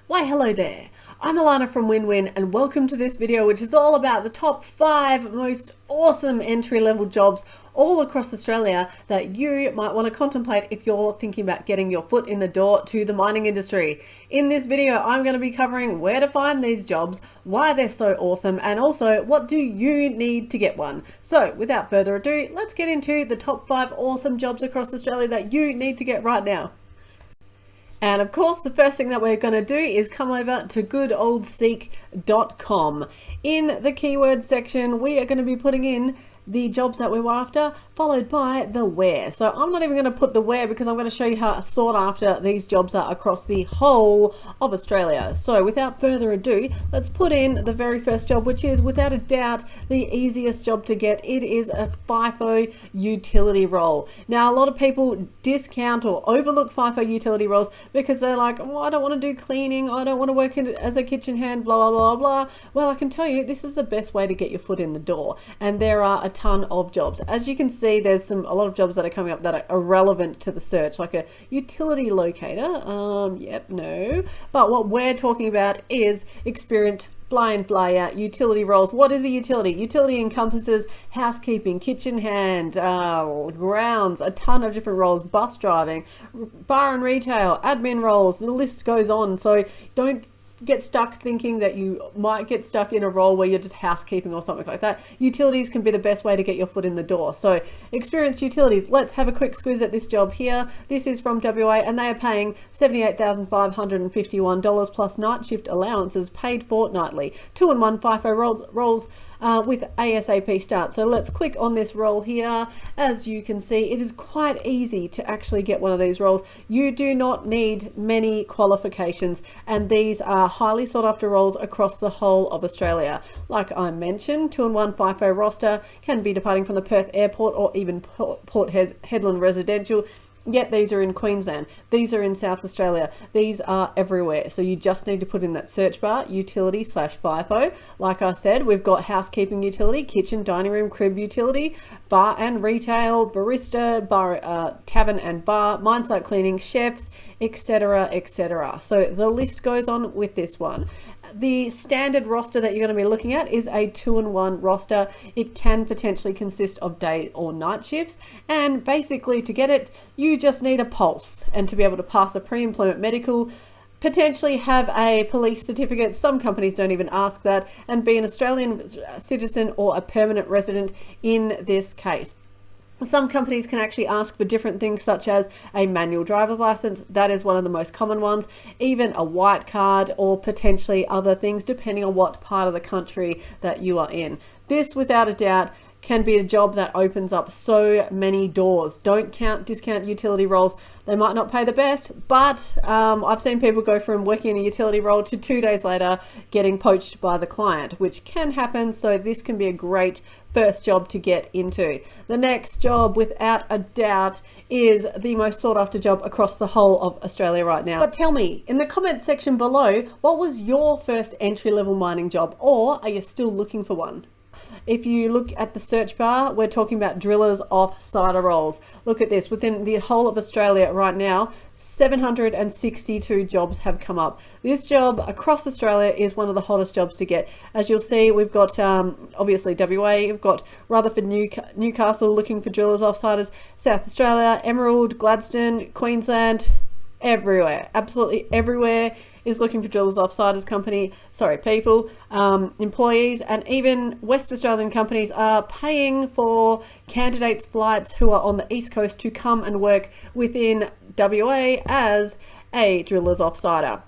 Why hello there, I'm Alana from Win-Win and welcome to this video which is all about the top 5 most awesome entry-level jobs all across Australia that you might want to contemplate if you're thinking about getting your foot in the door to the mining industry. In this video I'm going to be covering where to find these jobs, why they're so awesome, and also what do you need to get one. So without further ado, let's get into the top 5 awesome jobs across Australia that you need to get right now. And of course, the first thing that we're going to do is come over to goodoldseek.com. In the keyword section, we are going to be putting in the jobs that we were after, followed by the where. So I'm not even going to put the where because I'm going to show you how sought after these jobs are across the whole of Australia. So without further ado, let's put in the very first job, which is without a doubt the easiest job to get. It is a FIFO utility role. Now, a lot of people discount or overlook FIFO utility roles because they're like, oh, I don't want to do cleaning, I don't want to work as a kitchen hand, blah, blah, blah, blah. Well, I can tell you, this is the best way to get your foot in the door. And there are a ton of jobs. As you can see, there's a lot of jobs that are coming up that are irrelevant to the search, like a utility locator. Yep, no. But what we're talking about is experienced fly in, fly out utility roles. What is a utility? Utility encompasses housekeeping, kitchen hand, grounds, a ton of different roles, bus driving, bar and retail, admin roles, the list goes on. So don't get stuck thinking that you might get stuck in a role where you're just housekeeping or something like that. Utilities can be the best way to get your foot in the door. So experienced utilities, let's have a quick squeeze at this job here. This is from WA and they are paying $78,551 plus night shift allowances paid fortnightly. 2-in-1 FIFO roles with ASAP start. So let's click on this role here. As you can see, it is quite easy to actually get one of these roles. You do not need many qualifications, and these are highly sought after roles across the whole of Australia. Like I mentioned, 2-in-1 FIFO roster can be departing from the Perth airport or even Port Hedland residential. Yet these are in Queensland, these are in South Australia, these are everywhere. So you just need to put in that search bar, utility / FIFO. Like I said, we've got housekeeping utility, kitchen, dining room, crib utility, bar and retail, barista, bar, tavern and bar, mine site cleaning, chefs, etc, etc. So the list goes on with this one. The standard roster that you're going to be looking at is a 2-in-1 roster. It can potentially consist of day or night shifts, and basically to get it you just need a pulse, and to be able to pass a pre-employment medical, potentially have a police certificate. Some companies don't even ask that, and be an Australian citizen or a permanent resident in this case. Some companies can actually ask for different things such as a manual driver's license. That is one of the most common ones, even a white card, or potentially other things depending on what part of the country that you are in. This without a doubt can be a job that opens up so many doors. Don't discount utility roles. They might not pay the best, but I've seen people go from working in a utility role to 2 days later getting poached by the client, which can happen. So this can be a great first job to get into. The next job without a doubt is the most sought after job across the whole of Australia right now. But tell me in the comments section below, what was your first entry-level mining job, or are you still looking for one? If you look at the search bar, we're talking about drillers Offsider roles. Look at this, within the whole of Australia right now, 762 jobs have come up. This job across Australia is one of the hottest jobs to get. As you'll see, we've got obviously WA, we've got Rutherford, Newcastle looking for drillers Offsiders, South Australia, Emerald, Gladstone, Queensland, everywhere, absolutely everywhere is looking for drillers Offsiders people, employees, and even West Australian companies are paying for candidates' flights who are on the East Coast to come and work within WA as a drillers Offsider.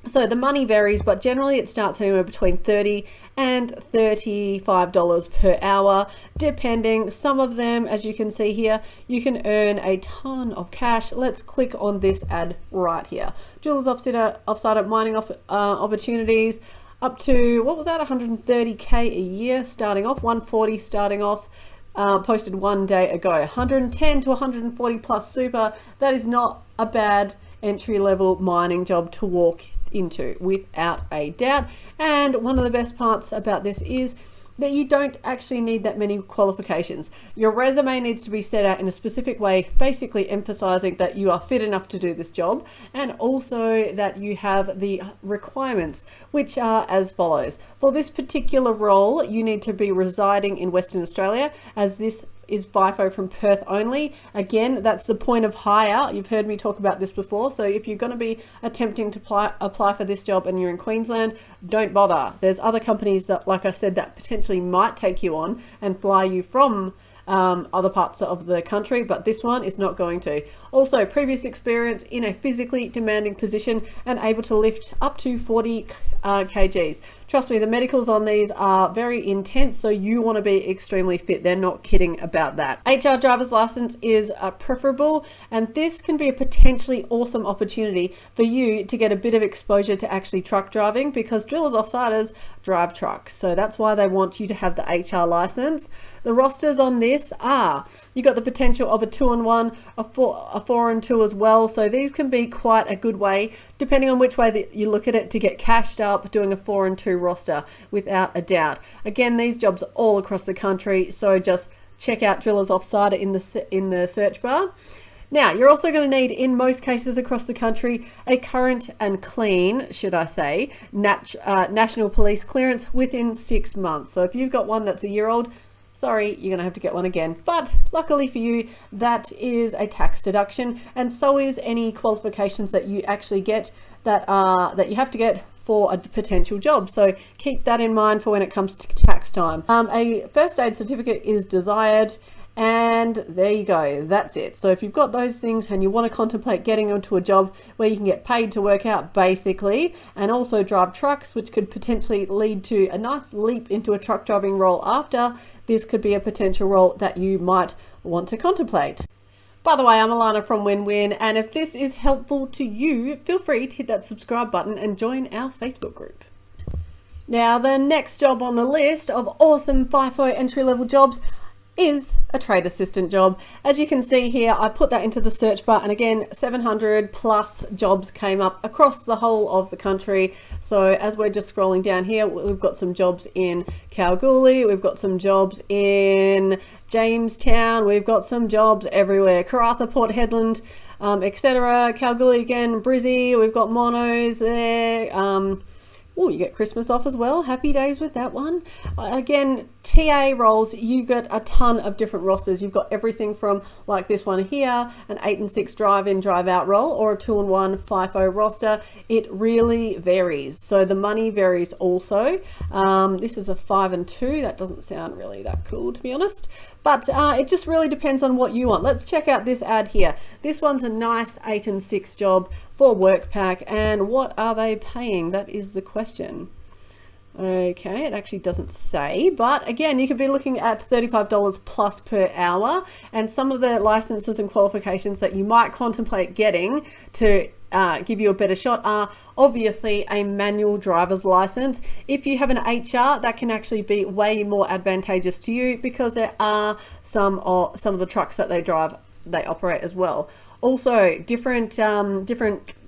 So the money varies, but generally it starts anywhere between $30 and $35 per hour, depending. Some of them, as you can see here, you can earn a ton of cash. Let's click on this ad right here. Drillers Offsider mining opportunities up to, what was that, 130k a year starting off, 140 starting off. Posted 1 day ago. 110 to 140 plus super. That is not a bad entry-level mining job to walk into without a doubt. And one of the best parts about this is that you don't actually need that many qualifications. Your resume needs to be set out in a specific way, basically emphasizing that you are fit enough to do this job, and also that you have the requirements, which are as follows. For this particular role, you need to be residing in Western Australia, as this is FIFO from Perth only. Again, that's the point of hire. You've heard me talk about this before. So if you're going to be attempting to apply for this job and you're in Queensland, don't bother. There's other companies that, like I said, that potentially might take you on and fly you from other parts of the country, but this one is not going to. Also, previous experience in a physically demanding position and able to lift up to 40 kgs. Trust me, the medicals on these are very intense, so you want to be extremely fit. They're not kidding about that. HR driver's license is preferable, and this can be a potentially awesome opportunity for you to get a bit of exposure to actually truck driving, because drillers offsiders drive trucks. So that's why they want you to have the HR license. The rosters on this are, you got the potential of a 2-on-1, a 4-on-2 as well. So these can be quite a good way, depending on which way that you look at it, to get cashed up doing a 4-on-2 roster, without a doubt. Again, these jobs are all across the country, so just check out Drillers Offsider in the search bar. Now, you're also going to need, in most cases across the country, a current and clean, should I say, national police clearance within 6 months. So if you've got one that's a year old, sorry, you're going to have to get one again. But luckily for you, that is a tax deduction, and so is any qualifications that you actually get that you have to get for a potential job. So keep that in mind for when it comes to tax time. A first aid certificate is desired, and there you go, that's it. So if you've got those things and you want to contemplate getting into a job where you can get paid to work out basically, and also drive trucks, which could potentially lead to a nice leap into a truck driving role after, this could be a potential role that you might want to contemplate. By the way, I'm Alana from Win-Win, and if this is helpful to you, feel free to hit that subscribe button and join our Facebook group. Now, the next job on the list of awesome FIFO entry-level jobs is a trade assistant job. As you can see here, I put that into the search bar, and again, 700 plus jobs came up across the whole of the country. So as we're just scrolling down here, we've got some jobs in Kalgoorlie, we've got some jobs in Jamestown, we've got some jobs everywhere, Karratha, Port Hedland, etc. Kalgoorlie again, Brizzy, we've got monos there. Oh, you get Christmas off as well. Happy days with that one. Again, TA roles, you get a ton of different rosters. You've got everything from, like this one here, an 8 and 6 drive-in, drive-out role, or a 2-on-1 FIFO roster. It really varies. So the money varies also. This is a 5 and 2. That doesn't sound really that cool, to be honest. But it just really depends on what you want. Let's check out this ad here. This one's a nice 8 and 6 job for WorkPack, and what are they paying? That is the question. Okay, it actually doesn't say, but again, you could be looking at $35 plus per hour, and some of the licenses and qualifications that you might contemplate getting to give you a better shot are obviously a manual driver's license. If you have an HR, that can actually be way more advantageous to you, because there are some of the trucks that they operate as well. Also, different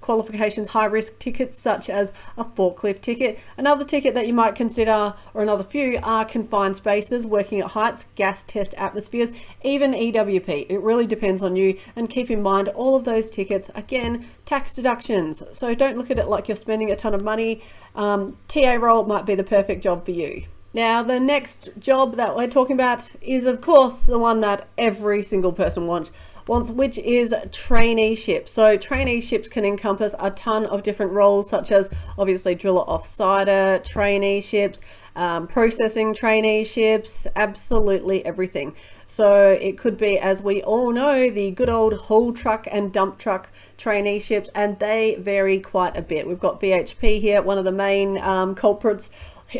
qualifications, high risk tickets such as a forklift ticket. Another ticket that you might consider, or another few, are confined spaces, working at heights, gas test atmospheres, even EWP. It really depends on you, and keep in mind all of those tickets, again, tax deductions. So don't look at it like you're spending a ton of money. TA role might be the perfect job for you. Now, the next job that we're talking about is, of course, the one that every single person wants, which is traineeships. So traineeships can encompass a ton of different roles, such as obviously driller offsider traineeships, processing traineeships, absolutely everything. So it could be, as we all know, the good old haul truck and dump truck traineeships, and they vary quite a bit. We've got BHP here, one of the main culprits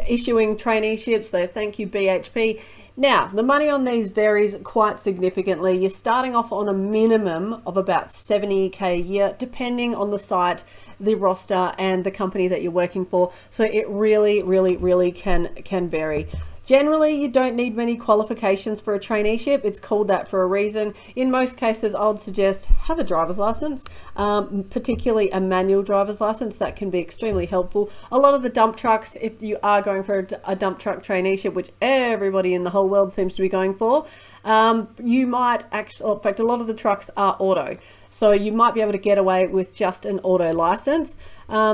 issuing traineeships, so thank you BHP. Now, the money on these varies quite significantly. You're starting off on a minimum of about 70k a year, depending on the site, the roster, and the company that you're working for. So it really can vary. Generally, you don't need many qualifications for a traineeship. It's called that for a reason. In most cases, I would suggest have a driver's license, particularly a manual driver's license. That can be extremely helpful. A lot of the dump trucks, if you are going for a dump truck traineeship, which everybody in the whole world seems to be going for, you might actually, in fact, a lot of the trucks are auto. So you might be able to get away with just an auto license.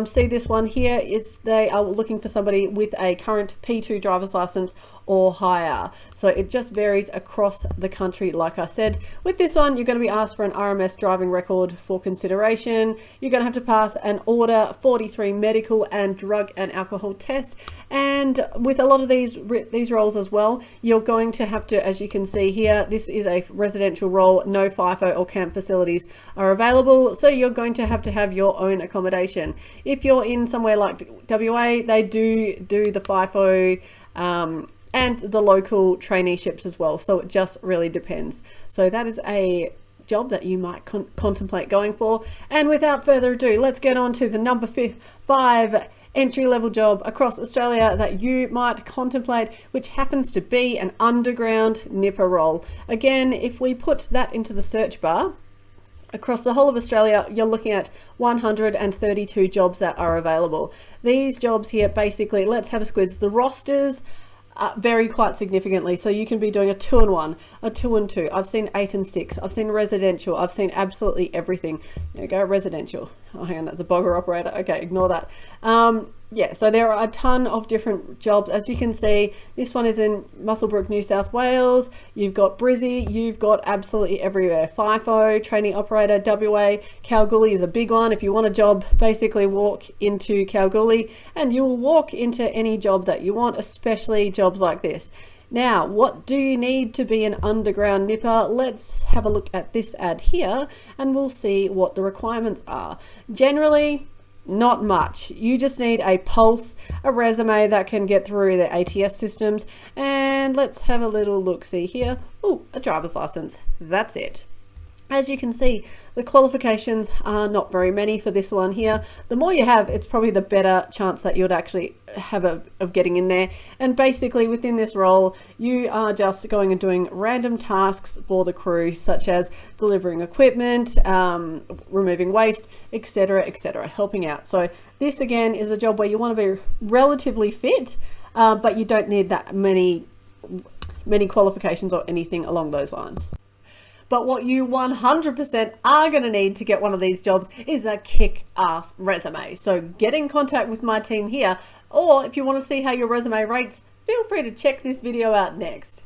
See this one here, they are looking for somebody with a current P2 driver's license or higher. So it just varies across the country. Like I said, with this one, you're going to be asked for an RMS driving record for consideration. You're going to have to pass an Order 43 medical and drug and alcohol test. And with a lot of these roles as well, you're going to have to, as you can see here, this is a residential role. No FIFO or camp facilities are available. So you're going to have your own accommodation. If you're in somewhere like WA, they do the FIFO and the local traineeships as well. So it just really depends. So that is a job that you might contemplate going for. And without further ado, let's get on to the number 5 entry-level job across Australia that you might contemplate, which happens to be an underground nipper role. Again, if we put that into the search bar, across the whole of Australia, you're looking at 132 jobs that are available. These jobs here, basically, let's have a squiz. The rosters vary quite significantly. So you can be doing a 2 and 1, a 2 and 2. I've seen 8 and 6. I've seen residential. I've seen absolutely everything. There we go, residential. Oh, hang on, that's a bogger operator. Okay, ignore that. Yeah, so there are a ton of different jobs. As you can see, this one is in Muswellbrook, New South Wales. You've got Brizzy, you've got absolutely everywhere. FIFO, training operator, WA, Kalgoorlie is a big one. If you want a job, basically walk into Kalgoorlie and you will walk into any job that you want, especially jobs like this. Now, what do you need to be an underground nipper? Let's have a look at this ad here and we'll see what the requirements are. Generally, not much. You just need a pulse, a resume that can get through the ATS systems, and let's have a little look see here. Oh, a driver's license. That's it. As you can see, the qualifications are not very many for this one here. The more you have, it's probably the better chance that you'd actually have of getting in there. And basically within this role, you are just going and doing random tasks for the crew, such as delivering equipment, removing waste, etc., helping out. So this again is a job where you want to be relatively fit, but you don't need that many qualifications or anything along those lines. But what you 100% are going to need to get one of these jobs is a kick-ass resume. So get in contact with my team here, or if you want to see how your resume rates, feel free to check this video out next.